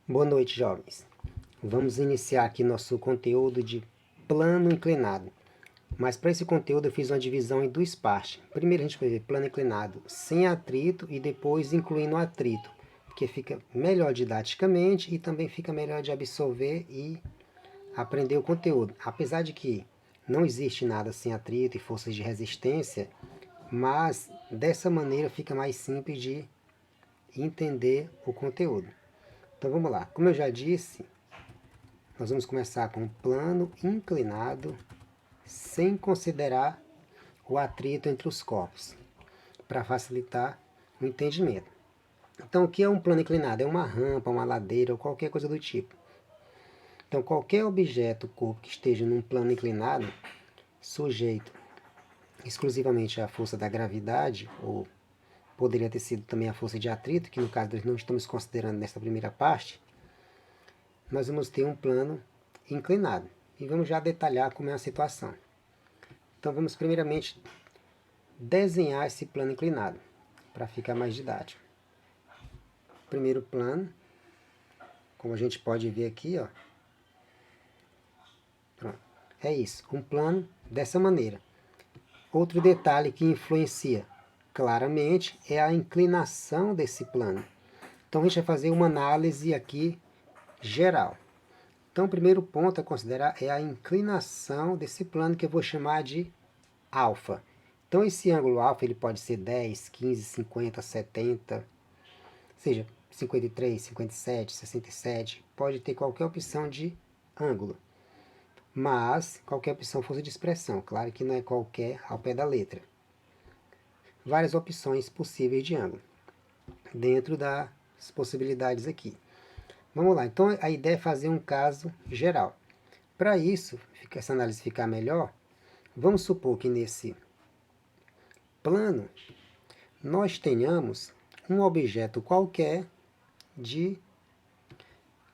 Boa noite, jovens. Vamos iniciar aqui nosso conteúdo de plano inclinado. Mas para esse conteúdo eu fiz uma divisão em duas partes. Primeiro a gente vai ver plano inclinado sem atrito e depois incluindo o atrito, porque fica melhor didaticamente e também fica melhor de absorver e aprender o conteúdo. Apesar de que não existe nada sem atrito e forças de resistência, mas dessa maneira fica mais simples de entender o conteúdo. Então vamos lá. Como eu já disse, nós vamos começar com um plano inclinado, sem considerar o atrito entre os corpos, para facilitar o entendimento. Então, o que é um plano inclinado? É uma rampa, uma ladeira ou qualquer coisa do tipo. Então, qualquer objeto, corpo que esteja num plano inclinado, sujeito exclusivamente à força da gravidade, ou poderia ter sido também a força de atrito, que no caso nós não estamos considerando nessa primeira parte, nós vamos ter um plano inclinado. E vamos já detalhar como é a situação. Então vamos primeiramente desenhar esse plano inclinado, para ficar mais didático. Primeiro plano, como a gente pode ver aqui, ó. Pronto. É isso, um plano dessa maneira. Outro detalhe que influencia claramente é a inclinação desse plano. Então a gente vai fazer uma análise aqui geral. Então o primeiro ponto a considerar é a inclinação desse plano, que eu vou chamar de alfa. Então esse ângulo alfa ele pode ser 10, 15, 50, 70, ou seja, 53, 57, 67, pode ter qualquer opção de ângulo. Mas qualquer opção força de expressão, claro que não é qualquer ao pé da letra. Várias opções possíveis de ângulo, dentro das possibilidades aqui. Vamos lá, então a ideia é fazer um caso geral. Para isso, essa análise ficar melhor, vamos supor que nesse plano nós tenhamos um objeto qualquer de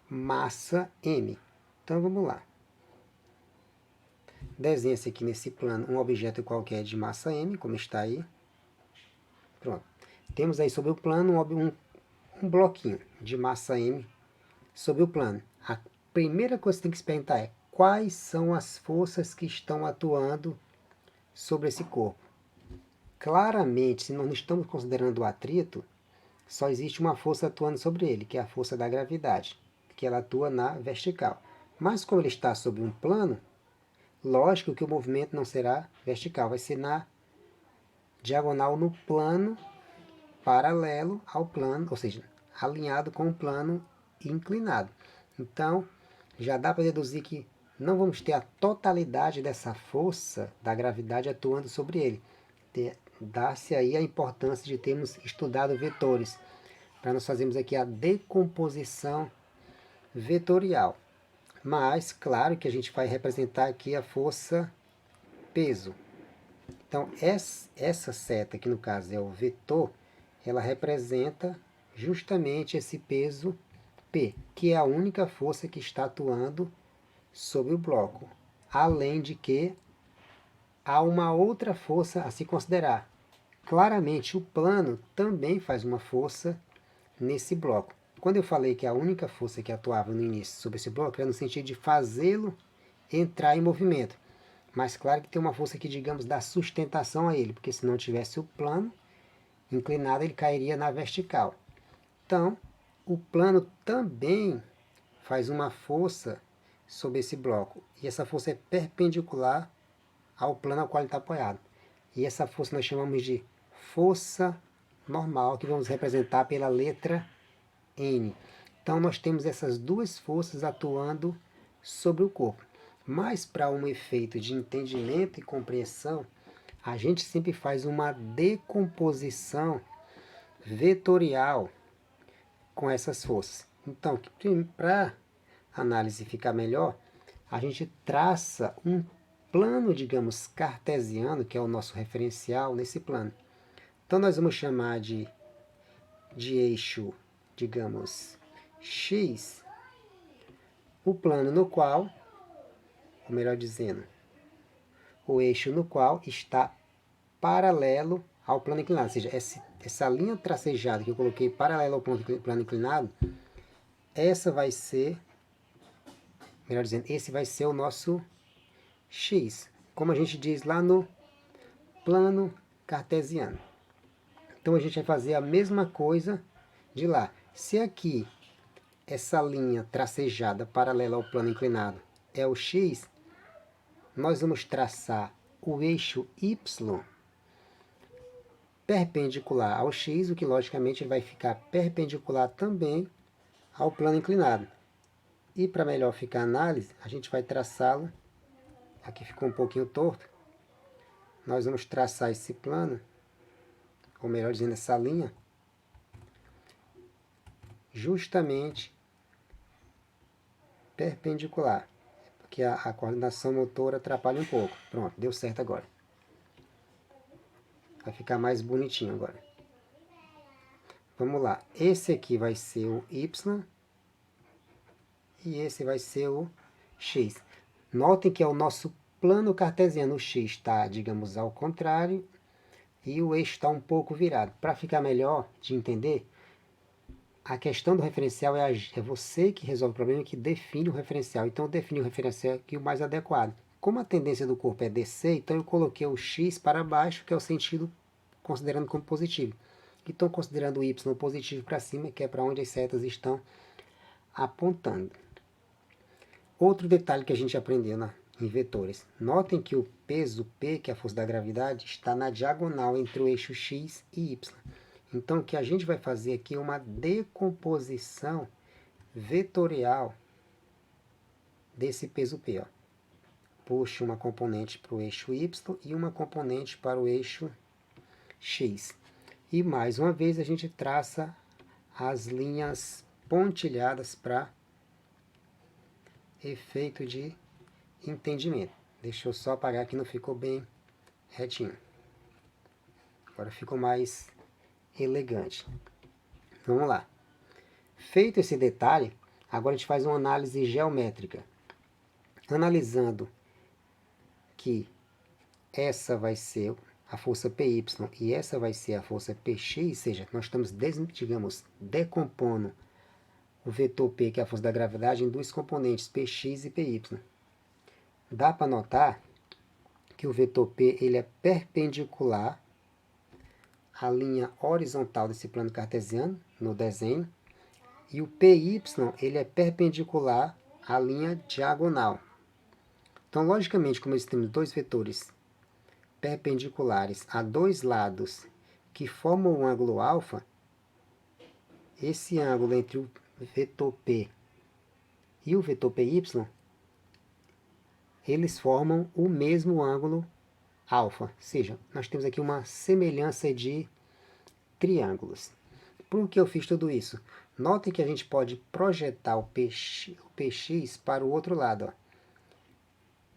massa m. Então vamos lá. Desenha-se aqui nesse plano um objeto qualquer de massa m, como está aí. Pronto. Temos aí sobre o plano um bloquinho de massa m sobre o plano. A primeira coisa que tem que se perguntar é quais são as forças que estão atuando sobre esse corpo. Claramente, se nós não estamos considerando o atrito, só existe uma força atuando sobre ele, que é a força da gravidade, que ela atua na vertical. Mas como ele está sobre um plano, lógico que o movimento não será vertical, vai ser na diagonal no plano paralelo ao plano, ou seja, alinhado com o plano inclinado. Então, já dá para deduzir que não vamos ter a totalidade dessa força da gravidade atuando sobre ele. Dá-se aí a importância de termos estudado vetores, para nós fazermos aqui a decomposição vetorial. Mas, claro que a gente vai representar aqui a força peso. Então, essa seta, que no caso é o vetor, ela representa justamente esse peso P, que é a única força que está atuando sobre o bloco. Além de que há uma outra força a se considerar. Claramente, o plano também faz uma força nesse bloco. Quando eu falei que a única força que atuava no início sobre esse bloco era no sentido de fazê-lo entrar em movimento. Mas claro que tem uma força que, digamos, dá sustentação a ele, porque se não tivesse o plano inclinado, ele cairia na vertical. Então, o plano também faz uma força sobre esse bloco. E essa força é perpendicular ao plano ao qual ele está apoiado. E essa força nós chamamos de força normal, que vamos representar pela letra N. Então nós temos essas duas forças atuando sobre o corpo. Mas para um efeito de entendimento e compreensão, a gente sempre faz uma decomposição vetorial com essas forças. Então, para a análise ficar melhor, a gente traça um plano, digamos, cartesiano, que é o nosso referencial nesse plano. Então nós vamos chamar de eixo, digamos, x, o plano no qual, ou melhor dizendo, o eixo no qual está paralelo ao plano inclinado. Ou seja, essa linha tracejada que eu coloquei paralela ao plano inclinado essa vai ser, melhor dizendo, esse vai ser o nosso x, como a gente diz lá no plano cartesiano. Então a gente vai fazer a mesma coisa de lá. Se aqui essa linha tracejada paralela ao plano inclinado é o x, nós vamos traçar o eixo y perpendicular ao x, o que logicamente vai ficar perpendicular também ao plano inclinado. E para melhor ficar a análise, a gente vai traçá-lo, aqui ficou um pouquinho torto, nós vamos traçar esse plano, ou melhor dizendo, essa linha, justamente perpendicular, porque a coordenação motora atrapalha um pouco. Pronto, deu certo agora. Vai ficar mais bonitinho agora. Vamos lá, esse aqui vai ser o y e esse vai ser o x. Notem que é o nosso plano cartesiano, o x está, digamos, ao contrário e o eixo está um pouco virado. Para ficar melhor de entender, a questão do referencial é você que resolve o problema, que define o referencial. Então, eu defini o referencial aqui o mais adequado. Como a tendência do corpo é descer, então eu coloquei o x para baixo, que é o sentido considerando como positivo. Então, considerando o y positivo para cima, que é para onde as setas estão apontando. Outro detalhe que a gente aprendeu em vetores. Notem que o peso P, que é a força da gravidade, está na diagonal entre o eixo x e y. Então, o que a gente vai fazer aqui é uma decomposição vetorial desse peso P. Ó. Puxo uma componente para o eixo y e uma componente para o eixo x. E mais uma vez a gente traça as linhas pontilhadas para efeito de entendimento. Deixa eu só apagar que não ficou bem retinho. Agora ficou mais elegante. Vamos lá. Feito esse detalhe, agora a gente faz uma análise geométrica. Analisando que essa vai ser a força PY e essa vai ser a força PX, ou seja, nós estamos, digamos, decompondo o vetor P, que é a força da gravidade, em dois componentes, PX e PY. Dá para notar que o vetor P ele é perpendicular à linha horizontal desse plano cartesiano, no desenho, e o PY ele é perpendicular à linha diagonal. Então, logicamente, como nós temos dois vetores perpendiculares a dois lados que formam um ângulo alfa, esse ângulo entre o vetor P e o vetor PY, eles formam o mesmo ângulo alfa. Ou seja, nós temos aqui uma semelhança de triângulos. Por que eu fiz tudo isso? Notem que a gente pode projetar o PX para o outro lado. Ó.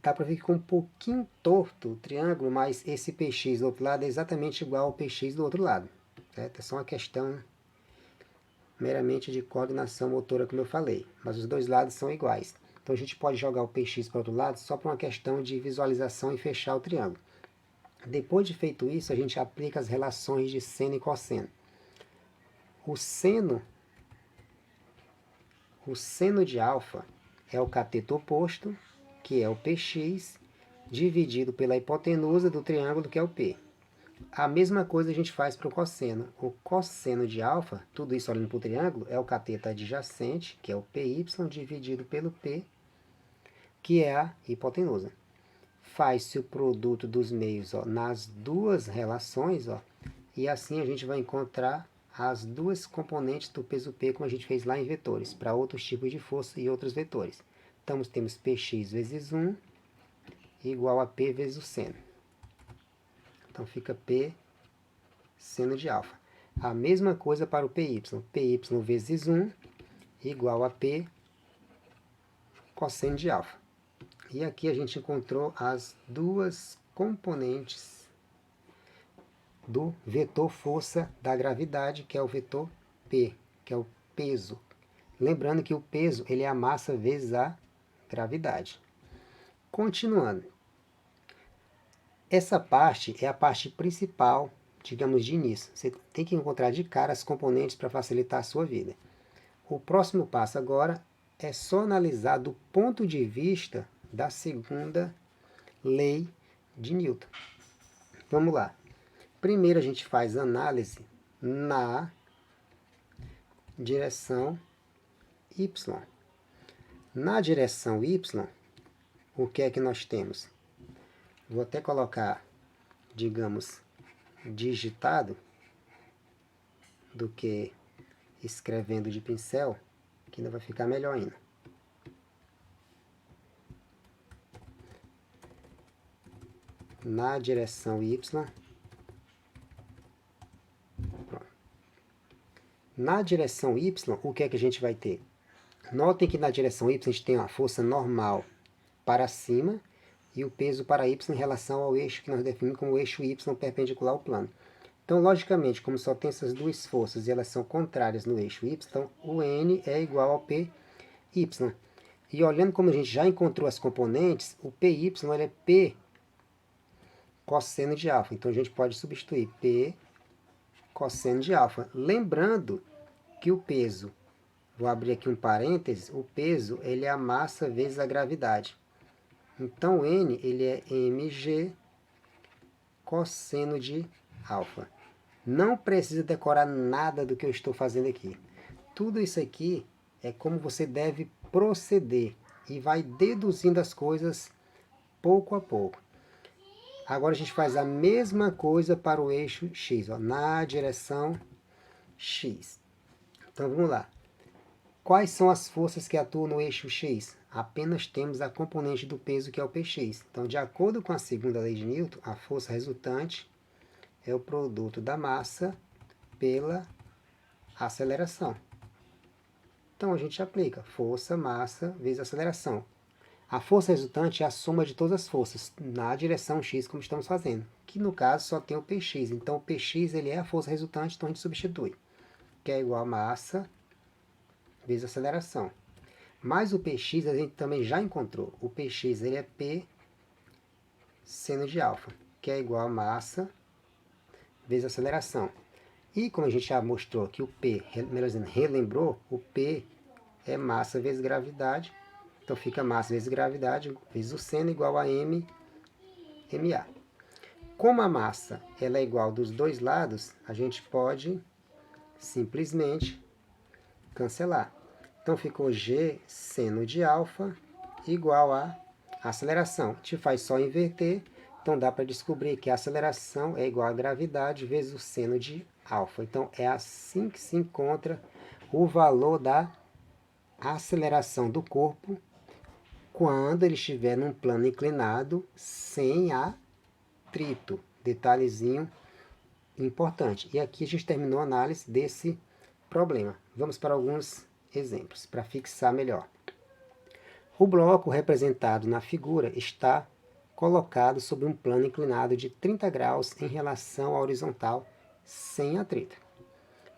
Dá para ver que ficou um pouquinho torto o triângulo, mas esse PX do outro lado é exatamente igual ao PX do outro lado. Certo? É só uma questão meramente de coordenação motora, como eu falei. Mas os dois lados são iguais. Então a gente pode jogar o PX para o outro lado só por uma questão de visualização e fechar o triângulo. Depois de feito isso, a gente aplica as relações de seno e cosseno. O seno de alfa é o cateto oposto, que é o PX, dividido pela hipotenusa do triângulo, que é o P. A mesma coisa a gente faz para o cosseno. O cosseno de alfa, tudo isso olhando para o triângulo, é o cateto adjacente, que é o PY, dividido pelo P, que é a hipotenusa. Faz-se o produto dos meios nas duas relações, e assim a gente vai encontrar as duas componentes do peso P, como a gente fez lá em vetores, para outros tipos de força e outros vetores. Então, temos Px vezes 1 igual a P vezes o seno. Então, fica P seno de alfa. A mesma coisa para o Py. Py vezes 1 igual a P cosseno de alfa. E aqui a gente encontrou as duas componentes do vetor força da gravidade, que é o vetor P, que é o peso. Lembrando que o peso ele é a massa vezes a gravidade. Continuando. Essa parte é a parte principal, digamos, de início. Você tem que encontrar de cara as componentes para facilitar a sua vida. o próximo passo agora é só analisar do ponto de vista da segunda lei de Newton. Vamos lá. Primeiro a gente faz análise na direção y. Na direção y, o que é que nós temos? Vou até colocar, digamos, digitado, do que escrevendo de pincel, que ainda vai ficar melhor ainda. Na direção y, pronto. Na direção y, o que é que a gente vai ter? Notem que na direção y a gente tem uma força normal para cima e o peso para y em relação ao eixo que nós definimos como o eixo y perpendicular ao plano. Então, logicamente, como só tem essas duas forças e elas são contrárias no eixo y, o N é igual ao PY. E olhando como a gente já encontrou as componentes, o PY ele é P cosseno de alfa. Então, a gente pode substituir P cosseno de alfa. Lembrando que o peso, vou abrir aqui um parênteses, o peso ele é a massa vezes a gravidade. Então, o N ele é mg cosseno de alfa. Não precisa decorar nada do que eu estou fazendo aqui. Tudo isso aqui é como você deve proceder e vai deduzindo as coisas pouco a pouco. Agora a gente faz a mesma coisa para o eixo X, ó, na direção X. Então vamos lá. Quais são as forças que atuam no eixo X? Apenas temos a componente do peso, que é o Px. Então, de acordo com a segunda lei de Newton, a força resultante é o produto da massa pela aceleração. Então, a gente aplica força, massa, vezes aceleração. A força resultante é a soma de todas as forças, na direção x, como estamos fazendo. Que, no caso, só tem o Px. Então, o Px ele é a força resultante, então a gente substitui. Que é igual a massa vezes aceleração. Mas o Px a gente também já encontrou. O Px ele é P seno de alfa, que é igual a massa vezes aceleração. E como a gente já mostrou que o P, melhor dizendo, relembrou, o P é massa vezes gravidade. Então fica massa vezes gravidade vezes o seno igual a ma. Como a massa ela é igual dos dois lados, a gente pode simplesmente cancelar. Então ficou G seno de alfa igual a aceleração. A gente faz só inverter, então dá para descobrir que a aceleração é igual a gravidade vezes o seno de alfa. Então é assim que se encontra o valor da aceleração do corpo quando ele estiver num plano inclinado sem atrito. Detalhezinho importante. E aqui a gente terminou a análise desse problema. Vamos para alguns exemplos, para fixar melhor. O bloco representado na figura está colocado sobre um plano inclinado de 30 graus em relação à horizontal, sem atrito.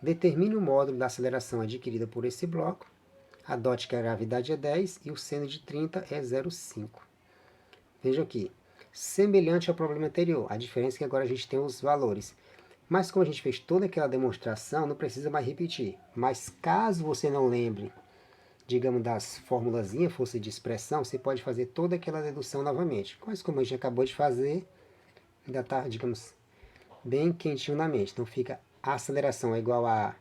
Determine o módulo da aceleração adquirida por esse bloco. Adote que a gravidade é 10 e o seno de 30 é 0,5. Vejam aqui, semelhante ao problema anterior, a diferença é que agora a gente tem os valores. Mas como a gente fez toda aquela demonstração, não precisa mais repetir. Mas caso você não lembre, digamos, das formulazinhas, força de expressão, você pode fazer toda aquela dedução novamente. Mas como a gente acabou de fazer, ainda está, digamos, bem quentinho na mente. Então fica a aceleração é igual a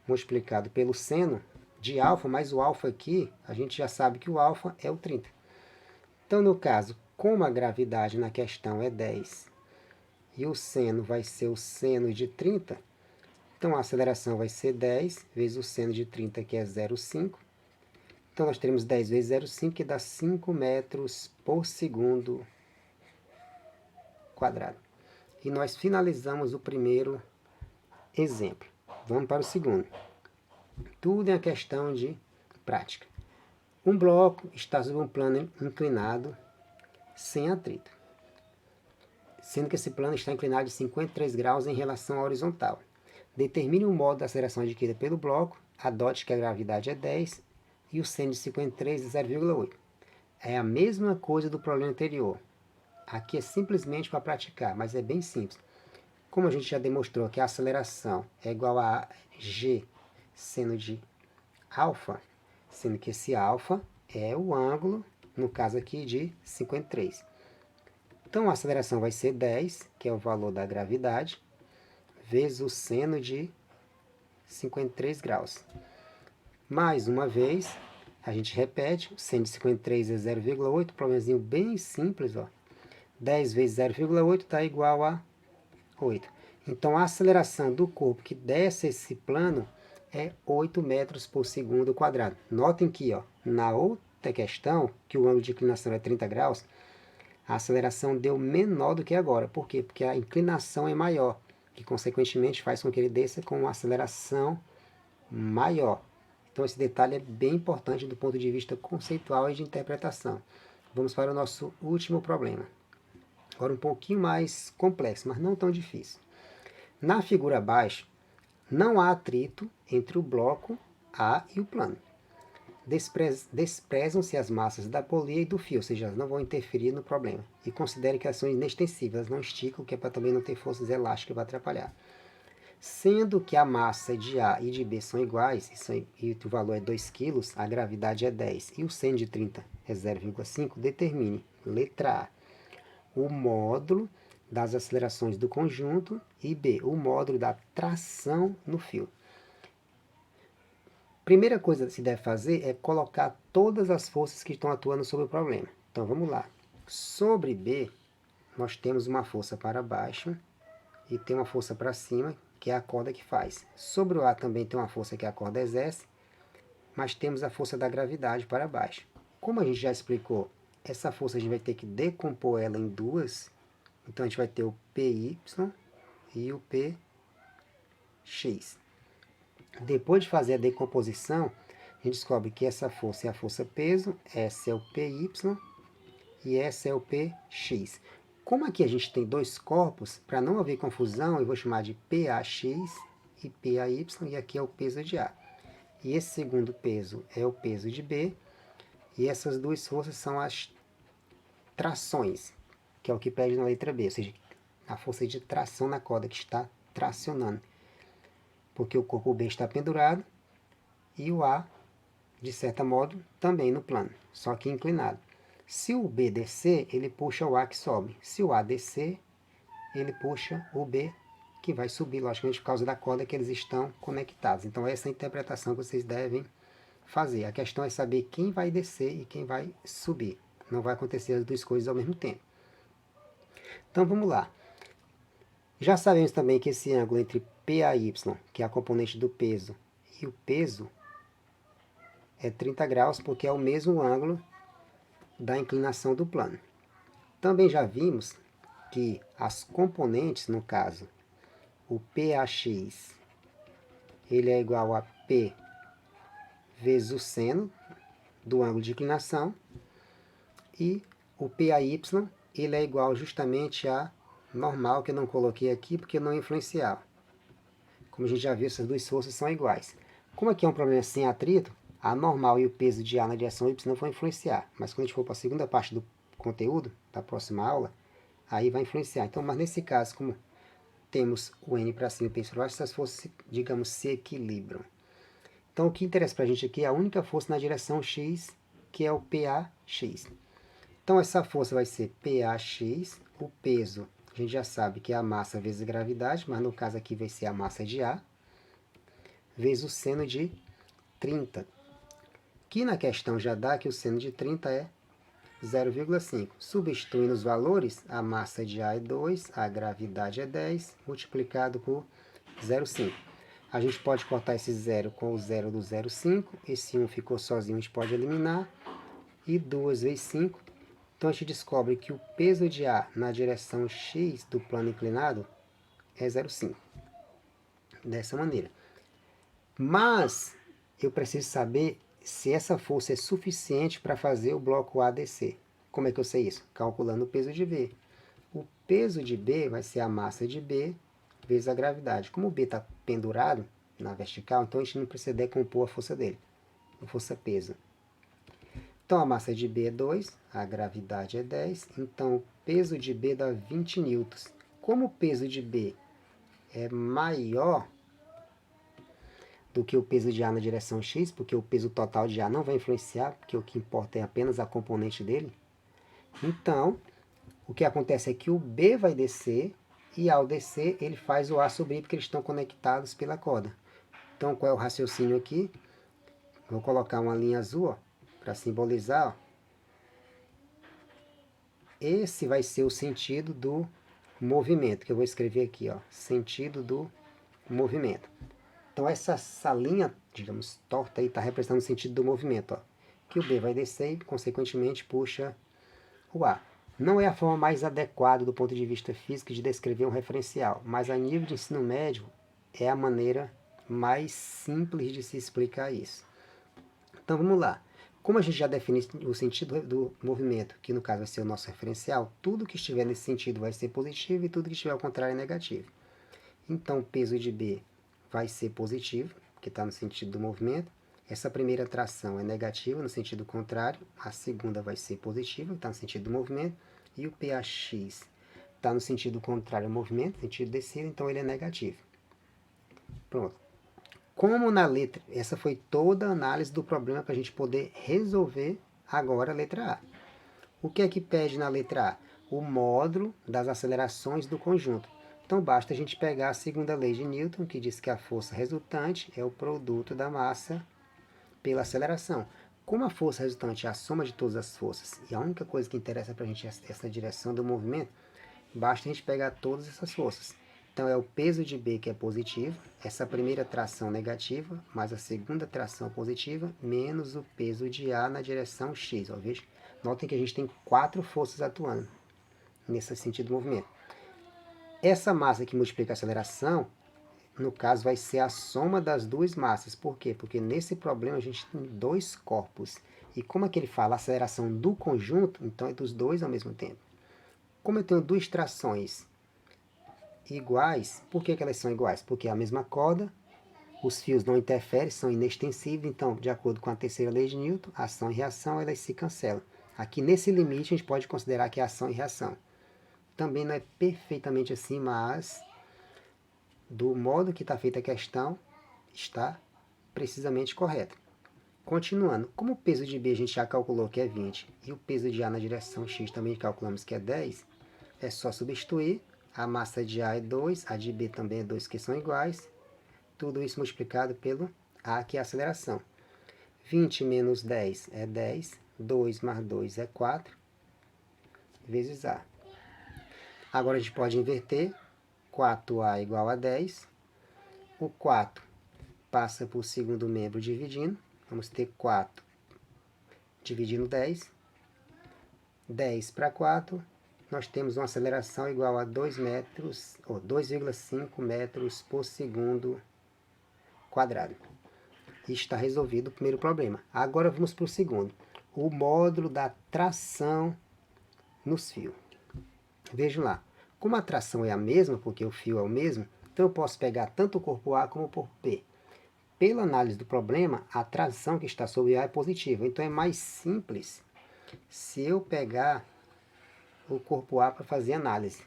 multiplicado pelo seno de alfa, mas o alfa aqui, a gente já sabe que o alfa é o 30. Então, no caso, como a gravidade na questão é 10 e o seno vai ser o seno de 30, então a aceleração vai ser 10 vezes o seno de 30, que é 0,5. Então, nós teremos 10 vezes 0,5, que dá 5 metros por segundo quadrado. E nós finalizamos o primeiro exemplo. Vamos para o segundo. Tudo é uma questão de prática. Um bloco está sobre um plano inclinado sem atrito, sendo que esse plano está inclinado de 53 graus em relação à horizontal. Determine o modo da aceleração adquirida pelo bloco, adote que a gravidade é 10 e o seno de 53 é 0,8. É a mesma coisa do problema anterior. Aqui é simplesmente para praticar, mas é bem simples. Como a gente já demonstrou que a aceleração é igual a g seno de alfa, sendo que esse alfa é o ângulo, no caso aqui, de 53. Então, a aceleração vai ser 10, que é o valor da gravidade, vezes o seno de 53 graus. Mais uma vez, a gente repete, o seno de 53 é 0,8, probleminha bem simples, ó. 10 vezes 0,8 está igual a 8. Então, a aceleração do corpo que desce esse plano é 8 metros por segundo quadrado. Notem que, ó, na outra questão, que o ângulo de inclinação é 30 graus, a aceleração deu menor do que agora. Por quê? Porque a inclinação é maior, que consequentemente faz com que ele desça com uma aceleração maior. Então esse detalhe é bem importante do ponto de vista conceitual e de interpretação. Vamos para o nosso último problema. Agora um pouquinho mais complexo, mas não tão difícil. Na figura abaixo, não há atrito entre o bloco A e o plano. Desprezam-se as massas da polia e do fio, ou seja, elas não vão interferir no problema. E considere que elas são inextensíveis, elas não esticam, que é para também não ter forças elásticas para atrapalhar. Sendo que a massa de A e de B são iguais, e o valor é 2 kg, a gravidade é 10 e o seno de 30 é 0,5, determine, letra A, o módulo das acelerações do conjunto e B, o módulo da tração no fio. Primeira coisa que se deve fazer é colocar todas as forças que estão atuando sobre o problema. Então vamos lá. Sobre B, nós temos uma força para baixo e tem uma força para cima, que é a corda que faz. Sobre o A também tem uma força que a corda exerce, mas temos a força da gravidade para baixo. Como a gente já explicou, essa força a gente vai ter que decompor ela em duas. Então a gente vai ter o PY e o PX. Depois de fazer a decomposição, a gente descobre que essa força é a força peso, essa é o PY e essa é o PX. Como aqui a gente tem dois corpos, para não haver confusão, eu vou chamar de PAX e PAY, e aqui é o peso de A. E esse segundo peso é o peso de B, e essas duas forças são as trações, que é o que pede na letra B, ou seja, a força de tração na corda que está tracionando. Porque o corpo B está pendurado e o A, de certo modo, também no plano, só que inclinado. Se o B descer, ele puxa o A que sobe. Se o A descer, ele puxa o B que vai subir, logicamente, por causa da corda que eles estão conectados. Então, essa é a interpretação que vocês devem fazer. A questão é saber quem vai descer e quem vai subir. Não vai acontecer as duas coisas ao mesmo tempo. Então, vamos lá. Já sabemos também que esse ângulo entre PAY, que é a componente do peso, e o peso, é 30 graus, porque é o mesmo ângulo da inclinação do plano. Também já vimos que as componentes, no caso, o PAX, ele é igual a P vezes o seno do ângulo de inclinação, e o PAY, ele é igual justamente a normal, que eu não coloquei aqui porque não influenciava. Como a gente já viu, essas duas forças são iguais. Como aqui é um problema sem atrito, a normal e o peso de A na direção Y não vão influenciar. Mas quando a gente for para a segunda parte do conteúdo, da próxima aula, aí vai influenciar. Então, mas nesse caso, como temos o N para cima e o P para baixo, essas forças, digamos, se equilibram. Então, o que interessa para a gente aqui é a única força na direção X, que é o PAX. Então, essa força vai ser PAX, o peso, a gente já sabe que é a massa vezes a gravidade, mas no caso aqui vai ser a massa de A, vezes o seno de 30. Que na questão já dá que o seno de 30 é 0,5. Substituindo os valores, a massa de A é 2, a gravidade é 10, multiplicado por 0,5. A gente pode cortar esse 0 com o 0 do 0,5, esse 1 ficou sozinho, a gente pode eliminar, e 2 vezes 5. Então a gente descobre que o peso de A na direção X do plano inclinado é 0,5. Dessa maneira. Mas eu preciso saber se essa força é suficiente para fazer o bloco A descer. Como é que eu sei isso? Calculando o peso de B. O peso de B vai ser a massa de B vezes a gravidade. Como o B está pendurado na vertical, então a gente não precisa decompor a força dele. A força peso. Então a massa de B é 2, a gravidade é 10, então o peso de B dá 20 newtons. Como o peso de B é maior do que o peso de A na direção X, porque o peso total de A não vai influenciar, porque o que importa é apenas a componente dele. Então, o que acontece é que o B vai descer, e ao descer ele faz o A subir, porque eles estão conectados pela corda. Então, qual é o raciocínio aqui? Vou colocar uma linha azul para simbolizar. Ó. Esse vai ser o sentido do movimento, que eu vou escrever aqui. Ó, sentido do movimento. Então, essa linha, digamos, torta aí, está representando o sentido do movimento. Ó, que o B vai descer e, consequentemente, puxa o A. Não é a forma mais adequada do ponto de vista físico de descrever um referencial, mas a nível de ensino médio é a maneira mais simples de se explicar isso. Então vamos lá. Como a gente já define o sentido do movimento, que no caso vai ser o nosso referencial, tudo que estiver nesse sentido vai ser positivo e tudo que estiver ao contrário é negativo. Então o peso de B vai ser positivo, que está no sentido do movimento. Essa primeira tração é negativa no sentido contrário, a segunda vai ser positiva, que está no sentido do movimento, e o PAX está no sentido contrário ao movimento, sentido descido, então ele é negativo. Pronto. Como na letra, essa foi toda a análise do problema para a gente poder resolver agora a letra A. O que é que pede na letra A? O módulo das acelerações do conjunto. Então basta a gente pegar a segunda lei de Newton, que diz que a força resultante é o produto da massa pela aceleração. Como a força resultante é a soma de todas as forças, e a única coisa que interessa para a gente é essa direção do movimento, basta a gente pegar todas essas forças. Então é o peso de B que é positivo, essa primeira tração negativa, mais a segunda tração positiva, menos o peso de A na direção X. Ó, veja? Notem que a gente tem 4 forças atuando nesse sentido do movimento. Essa massa que multiplica a aceleração, no caso, vai ser a soma das duas massas. Por quê? Porque nesse problema a gente tem 2 corpos. E como é que ele fala? A aceleração do conjunto, então é dos dois ao mesmo tempo. Como eu tenho duas trações iguais, por que elas são iguais? Porque é a mesma corda, os fios não interferem, são inextensíveis, então, de acordo com a terceira lei de Newton, ação e reação, elas se cancelam. Aqui nesse limite a gente pode considerar que é ação e reação. Também não é perfeitamente assim, mas do modo que está feita a questão, está precisamente correto. Continuando, como o peso de B a gente já calculou que é 20 e o peso de A na direção X também calculamos que é 10, é só substituir. A massa de A é 2, a de B também é 2, que são iguais. Tudo isso multiplicado pelo A, que é a aceleração. 20 menos 10 é 10, 2 mais 2 é 4, vezes A. Agora a gente pode inverter, 4A igual a 10. O 4 passa para o segundo membro dividindo, vamos ter 4 dividindo 10. 10 para 4, nós temos uma aceleração igual a 2 metros, ou 2,5 metros por segundo quadrado. Está resolvido o primeiro problema. Agora vamos para o segundo. O módulo da tração nos fios. Vejam lá. Como a tração é a mesma, porque o fio é o mesmo, então eu posso pegar tanto o corpo A como o corpo B. Pela análise do problema, a tração que está sobre A é positiva. Então é mais simples se eu pegar o corpo A para fazer análise.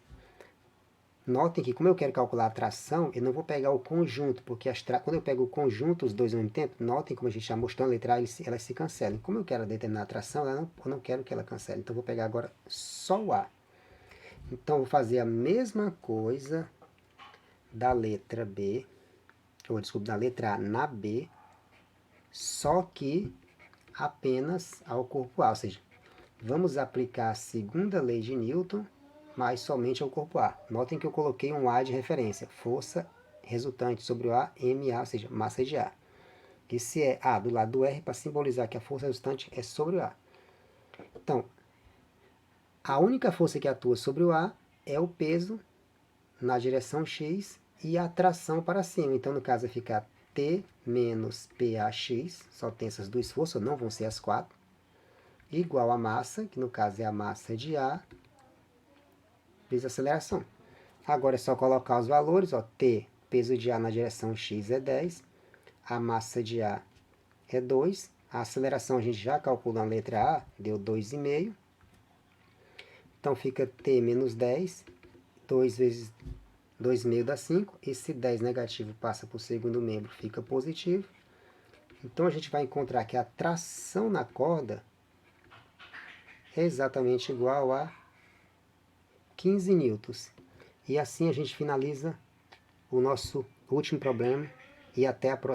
Notem que, como eu quero calcular a tração, eu não vou pegar o conjunto, porque quando eu pego o conjunto, os dois ao mesmo tempo, notem como a gente já mostrou na letra A, elas se cancelam. Como eu quero determinar a tração, eu não quero que ela cancele. Então, eu vou pegar agora só o A. Então, vou fazer a mesma coisa da letra B, ou desculpa, da letra A na B, só que apenas ao corpo A. Ou seja, vamos aplicar a segunda lei de Newton, mas somente ao corpo A. Notem que eu coloquei um A de referência, força resultante sobre o A, MA, ou seja, massa de A. Esse é A do lado do R para simbolizar que a força resultante é sobre o A. Então, a única força que atua sobre o A é o peso na direção X e a tração para cima. Então, no caso, vai ficar T menos PAX, só tem essas duas forças, não vão ser as 4, igual a massa, que no caso é a massa de A, vezes a aceleração. Agora é só colocar os valores, ó, T, peso de A na direção X é 10, a massa de A é 2, a aceleração a gente já calculou na letra A, deu 2,5, então fica T menos 10, 2 vezes 2,5 dá 5. Esse 10 negativo passa para o segundo membro, fica positivo. Então a gente vai encontrar que a tração na corda é exatamente igual a 15 newtons. E assim a gente finaliza o nosso último problema e até a próxima.